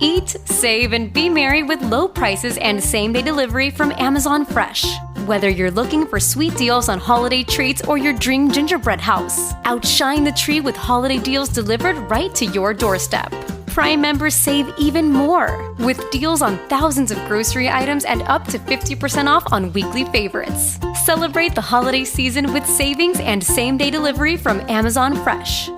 Eat, save, and be merry with low prices and same-day delivery from Amazon Fresh. Whether you're looking for sweet deals on holiday treats or your dream gingerbread house, outshine the tree with holiday deals delivered right to your doorstep. Prime members save even more with deals on thousands of grocery items and up to 50% off on weekly favorites. Celebrate the holiday season with savings and same-day delivery from Amazon Fresh.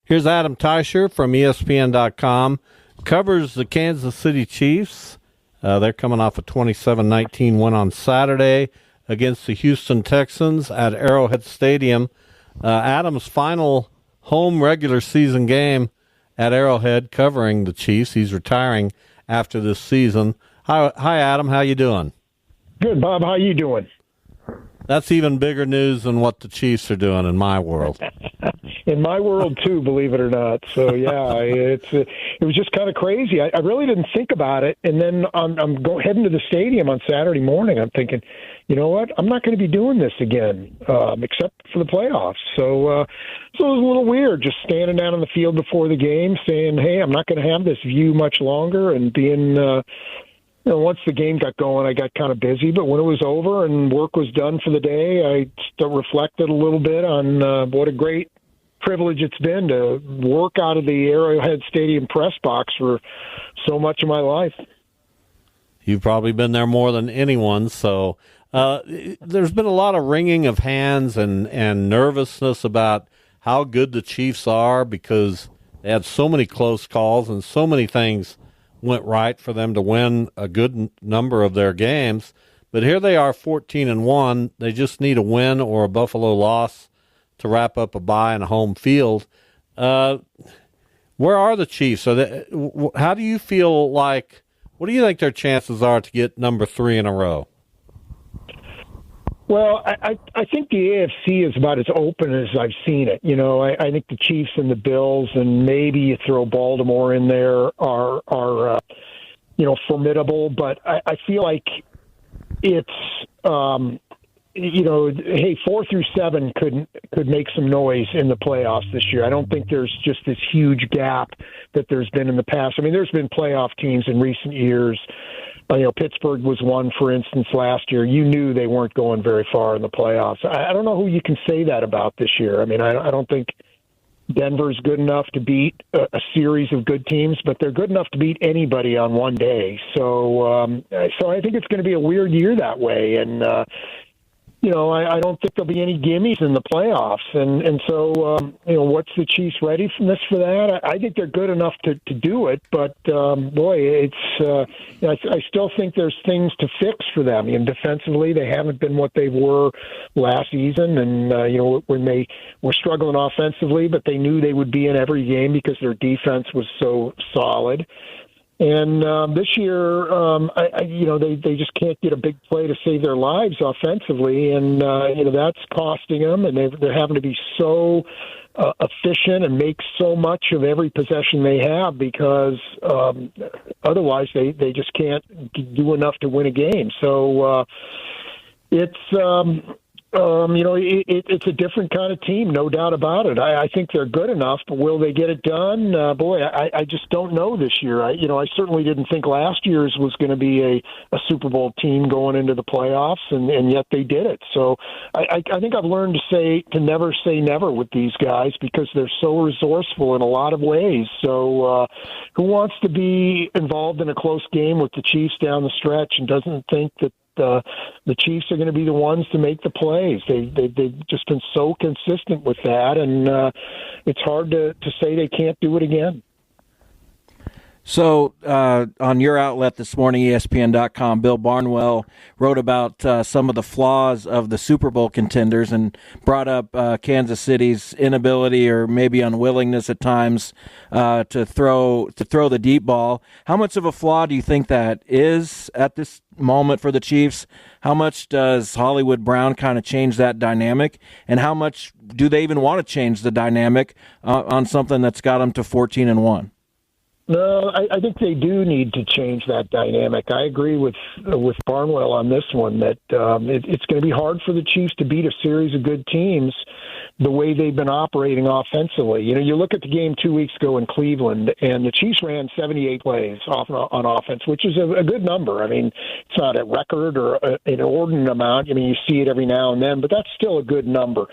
Here's Adam Teicher from ESPN.com. Covers the Kansas City Chiefs. They're coming off a 27-19 win on Saturday against the Houston Texans at Arrowhead Stadium. Adam's final home regular season game at Arrowhead covering the Chiefs. He's retiring after this season. Hi, Adam. How you doing? Good, Bob. How you doing? That's even bigger news than what the Chiefs are doing in my world. In my world, too, believe it or not. So, yeah, it was just kind of crazy. I really didn't think about it. And then I'm heading to the stadium on Saturday morning. I'm thinking, you know what? I'm not going to be doing this again, except for the playoffs. So it was a little weird just standing down on the field before the game saying, hey, I'm not going to have this view much longer, and being once the game got going, I got kind of busy. But when it was over and work was done for the day, I still reflected a little bit on what a great privilege it's been to work out of the Arrowhead Stadium press box for so much of my life. You've probably been there more than anyone, so there's been a lot of wringing of hands and nervousness about how good the Chiefs are because they had so many close calls and so many things went right for them to win a good number of their games. But here they are 14-1. They just need a win or a Buffalo loss to wrap up a bye in a home field. Where are the Chiefs? How do you feel like, what do you think their chances are to get number 3 in a row? Well, I think the AFC is about as open as I've seen it. I think the Chiefs and the Bills, and maybe you throw Baltimore in there, are formidable. But I feel like it's, hey, 4 through 7 could make some noise in the playoffs this year. I don't think there's just this huge gap that there's been in the past. I mean, there's been playoff teams in recent years. Pittsburgh was one, for instance, last year. You knew they weren't going very far in the playoffs. I don't know who you can say that about this year. I mean, I don't think Denver's good enough to beat a series of good teams, but they're good enough to beat anybody on one day. So I think it's going to be a weird year that way. And, I don't think there'll be any gimmies in the playoffs. And so, what's the Chiefs ready for that? I think they're good enough to do it, but, boy, I still think there's things to fix for them. Defensively, they haven't been what they were last season. And, when they were struggling offensively, but they knew they would be in every game because their defense was so solid. And this year, they just can't get a big play to save their lives offensively, and that's costing them. And they're having to be so efficient and make so much of every possession they have because otherwise they just can't do enough to win a game. So it's. It's a different kind of team, no doubt about it. I think they're good enough, but will they get it done? I just don't know this year. I certainly didn't think last year's was going to be a Super Bowl team going into the playoffs, and yet they did it. So I think I've learned to never say never with these guys because they're so resourceful in a lot of ways. So who wants to be involved in a close game with the Chiefs down the stretch and doesn't think that the Chiefs are going to be the ones to make the plays? They've just been so consistent with that, and it's hard to say they can't do it again. So on your outlet this morning, ESPN.com, Bill Barnwell wrote about some of the flaws of the Super Bowl contenders and brought up Kansas City's inability or maybe unwillingness at times to throw the deep ball. How much of a flaw do you think that is at this moment for the Chiefs? How much does Hollywood Brown kind of change that dynamic? And how much do they even want to change the dynamic on something that's got them to 14-1? No, I think they do need to change that dynamic. I agree with Barnwell on this one that it's going to be hard for the Chiefs to beat a series of good teams the way they've been operating offensively. You know, you look at the game 2 weeks ago in Cleveland, and the Chiefs ran 78 plays on offense, which is a good number. I mean, it's not a record or an inordinate amount. I mean, you see it every now and then, but that's still a good number.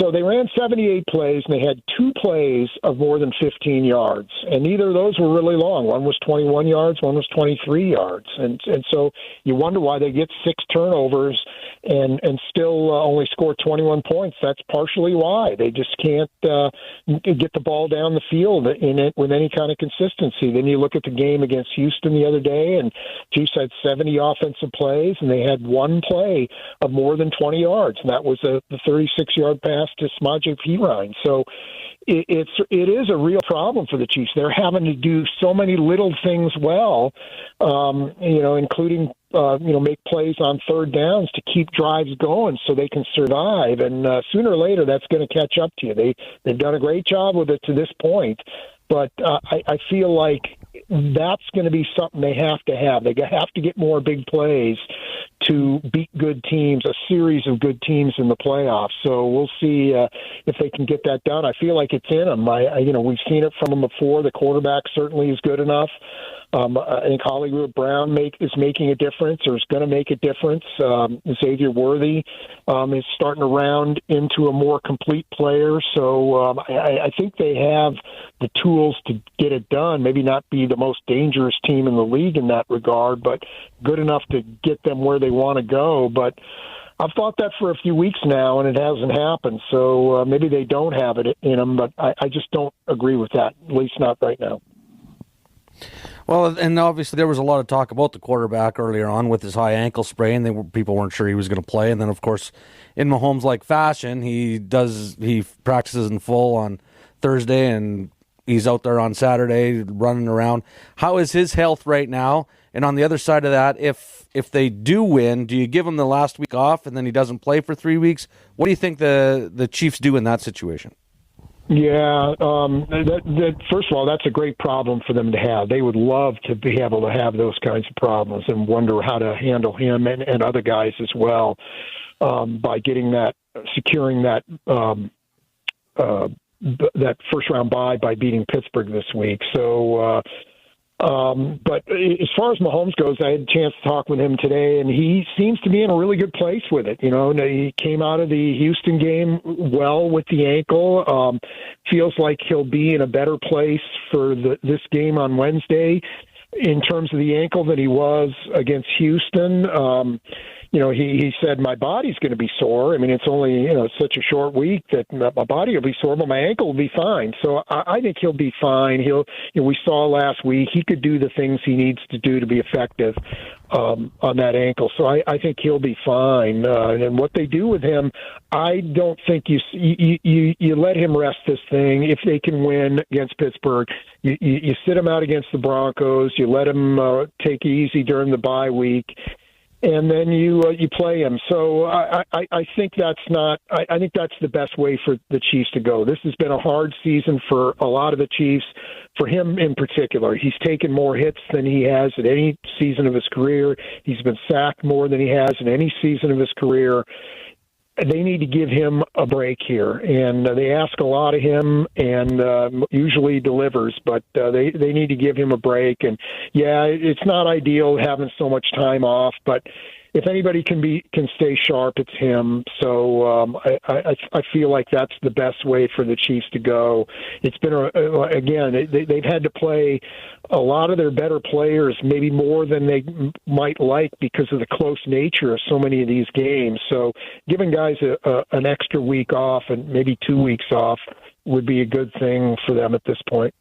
So they ran 78 plays, and they had 2 plays of more than 15 yards, and neither of those were really long. One was 21 yards, one was 23 yards, and so you wonder why they get 6 turnovers and still only score 21 points. That's partially why they just can't get the ball down the field in it with any kind of consistency. Then you look at the game against Houston the other day, and Chiefs had 70 offensive plays, and they had 1 play of more than 20 yards, and that was the 36-yard pass to Samaje Perine. So it is a real problem for the Chiefs. They're having to do so many little things well, including make plays on third downs to keep drives going so they can survive. And sooner or later, that's going to catch up to you. They've done a great job with it to this point, but I feel like that's going to be something they have to have. They have to get more big plays to beat good teams, a series of good teams in the playoffs. So we'll see if they can get that done. I feel like it's in them. We've seen it from them before. The quarterback certainly is good enough. I think Hollywood Brown is making a difference, or is going to make a difference. Xavier Worthy is starting to round into a more complete player. So I think they have the tools to get it done. Maybe not be the most dangerous team in the league in that regard, but good enough to get them where they want to go. But I've thought that for a few weeks now, and it hasn't happened. So maybe they don't have it in them, but I just don't agree with that, at least not right now. Well, and obviously there was a lot of talk about the quarterback earlier on with his high ankle sprain. People weren't sure he was going to play. And then, of course, in Mahomes-like fashion, he practices in full on Thursday, and he's out there on Saturday running around. How is his health right now? And on the other side of that, if they do win, do you give him the last week off and then he doesn't play for 3 weeks? What do you think the Chiefs do in that situation? Yeah, first of all, that's a great problem for them to have. They would love to be able to have those kinds of problems and wonder how to handle him and other guys as well by securing that first round bye by beating Pittsburgh this week. So. But as far as Mahomes goes, I had a chance to talk with him today, and he seems to be in a really good place with it. You know, he came out of the Houston game well with the ankle. Feels like he'll be in a better place for this game on Wednesday in terms of the ankle than he was against Houston. He said, my body's going to be sore. I mean, it's only, such a short week that my body will be sore, but my ankle will be fine. So I think he'll be fine. We saw last week, he could do the things he needs to do to be effective on that ankle. So I think he'll be fine. And what they do with him, I don't think you let him rest this thing. If they can win against Pittsburgh, you sit him out against the Broncos, you let him take it easy during the bye week, and then you play him. So I think I think that's the best way for the Chiefs to go. This has been a hard season for a lot of the Chiefs, for him in particular. He's taken more hits than he has in any season of his career. He's been sacked more than he has in any season of his career. They need to give him a break here, and they ask a lot of him, and usually delivers, but they need to give him a break. And yeah, it's not ideal having so much time off, but if anybody can stay sharp, it's him. So I feel like that's the best way for the Chiefs to go. It's been they've had to play a lot of their better players, maybe more than they might like because of the close nature of so many of these games. So giving guys an extra week off and maybe 2 weeks off would be a good thing for them at this point.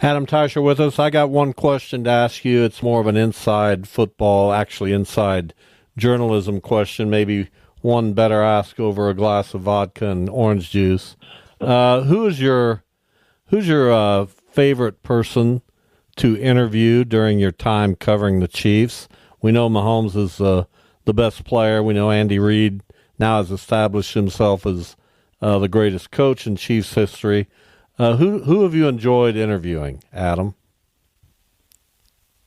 Adam Teicher with us. I got one question to ask you. It's more of an inside football, actually inside journalism question, maybe one better ask over a glass of vodka and orange juice. Who's your favorite person to interview during your time covering the Chiefs? We know Mahomes is the best player. We know Andy Reid now has established himself as the greatest coach in Chiefs history. Who have you enjoyed interviewing, Adam?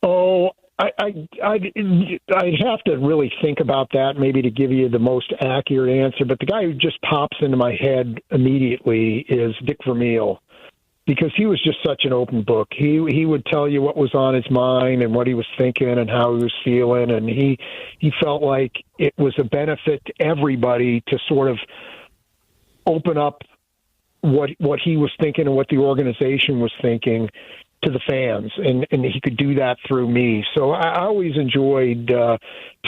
Oh, I'd have to really think about that maybe to give you the most accurate answer. But the guy who just pops into my head immediately is Dick Vermeil, because he was just such an open book. He would tell you what was on his mind and what he was thinking and how he was feeling, and he felt like it was a benefit to everybody to sort of open up what he was thinking and what the organization was thinking to the fans, and he could do that through me. So I always enjoyed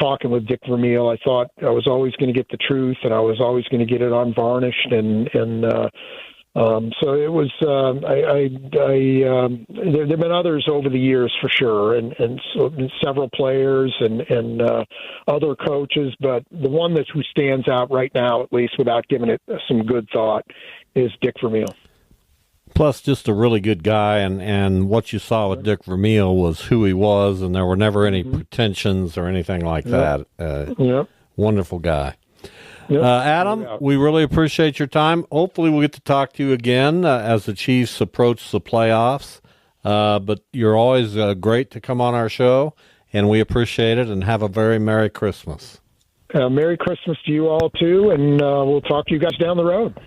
talking with Dick Vermeil. I thought I was always going to get the truth, and I was always going to get it unvarnished, and so it was. There've been others over the years for sure, and so several players and other coaches, but the one who stands out right now, at least without giving it some good thought, is Dick Vermeil. Plus, just a really good guy, and what you saw with Dick Vermeil was who he was, and there were never any pretensions or anything like that. Wonderful guy. Yep. Adam, we really appreciate your time. Hopefully we'll get to talk to you again as the Chiefs approach the playoffs. But you're always great to come on our show, and we appreciate it, and have a very Merry Christmas. Merry Christmas to you all, too, and we'll talk to you guys down the road.